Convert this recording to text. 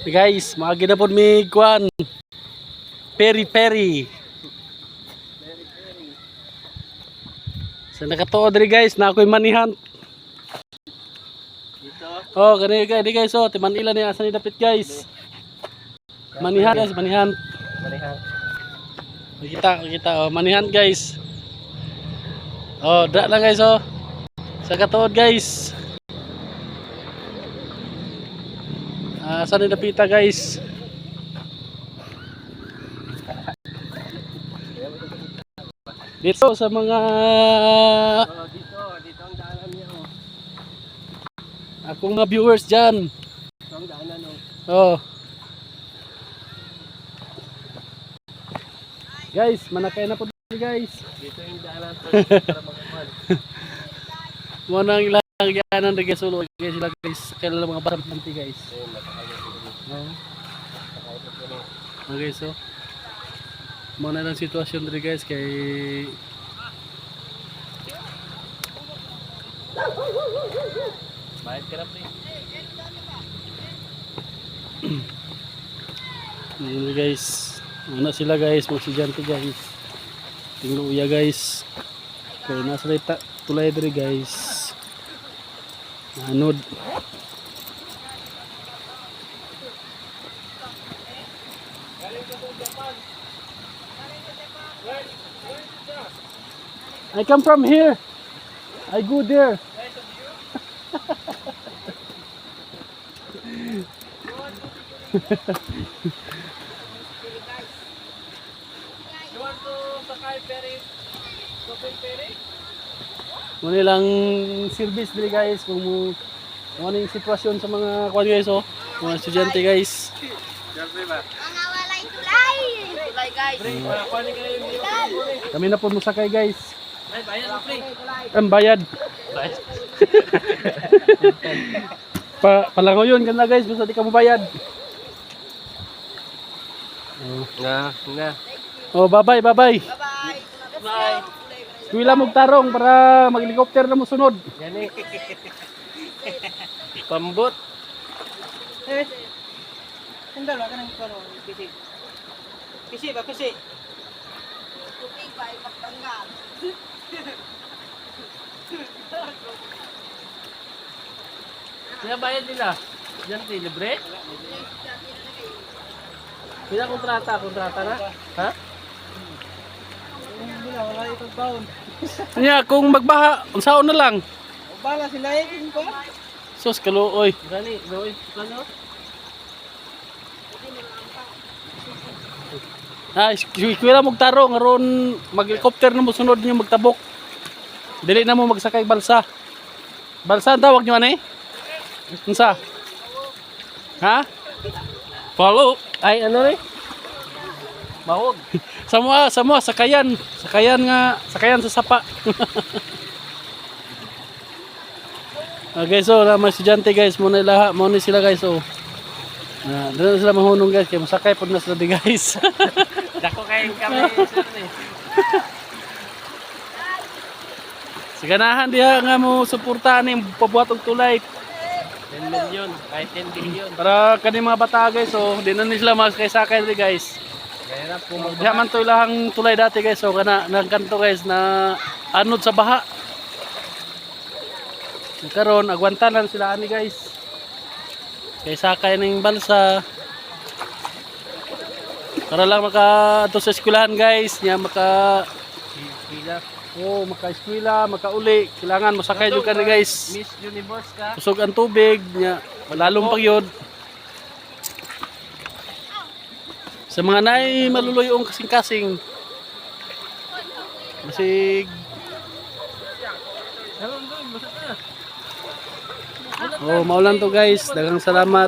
Guys, maagi na po mi kuan. Peri-peri. Sa nakatuod diri guys, na ako'y manihan. Dito. Oh, gani guys, oh, timan ila ni asa ni dapit guys. Manihan guys, manihan. Manihan. Kita, oh, manihan guys. Oh, dra lang guys, oh. Sa katuod guys. Asa ni dapita guys. Dito sa mga Oh, dito ang daanan niya oh. akong mga viewers dyan. Ito ang daanan Oh. oh. Guys, manakay na po guys. Dito yung daanan para magkuhan. Mo nang ilang yanan rin guys, ulo guys sila guys. Kailan mga barampanti guys. Ayun, nakakaya ko dito. Oh. Nakakaya ko dito. Okay, so mo na lang sitwasyon diri guys kay Bayad ka na pre. Ayun guys. Ano sila guys, mga estudyante guys. Tingnan uya guys. Kaya nasa tulay diri guys. Anod. I come from here. I go there. You want to sakay ferry? Shopping ferry? Muna lang service dili guys kung ano yung sitwasyon sa mga kwan guys oh. Mga estudyante guys. Siyempre ba? Mga walay tulay. Tulay guys. Pre, kuhanin ka na yung video. Kami na po musakay guys. Ay, bayad mo pre. Ang bayad. Bayad. Palangoy yun ganda guys basta di ka mo bayad. Oh. Nga. Oh, bye-bye. Bye-bye. Bye. Kuwila mong tarong para mag-helicopter na mo sunod. Yan eh. Pambot. Sandal, wag ka nang ikaw pisi. Pisi ba, pisi? Tubig ba ipagtanggal. Kaya bayad nila. Yan ti libre? Pila kontrata na? Ha? Hindi na, wala itong baon. Nya kung magbaha, unsaon na lang. Bala sila eh, ko. Sus kaluoy. Gani, gawin ano? Kuwila mong tarong aron mag-helicopter na mo sunod niyo magtabok. Dili na mo magsakay balsa. Balsa ang tawag niyo ani? Unsa? Ha? Follow. Ay, ano rin? Mahog. Samo sakayan sa sapa. Okay, so na mga estudyante guys, mo na sila guys oh. Dito na sila mahunong guys, kay masakay pud na sila di guys. Dako kayong kami sir eh. Siganahan diha nga mo suportahan ning pabuhat og tulay 10 million, ay 10 billion. para kani mga bata guys oh, di na sila sakay di guys. Kaya na po Diha man to ilang tulay dati guys, so kana nang kanto guys na anod sa baha. Karon agwantan lang sila ani guys. Kay sakay ning balsa. Para lang maka ato sa eskwelahan guys, nya maka maka-eskwela, maka-uli. Kailangan masakay jud ka ni guys. Miss Universe ka. Kusog ang tubig nya lalong pagyod. Sa mga naay maluluyong kasing-kasing. Masig Oh, maulan to guys. Daghang salamat.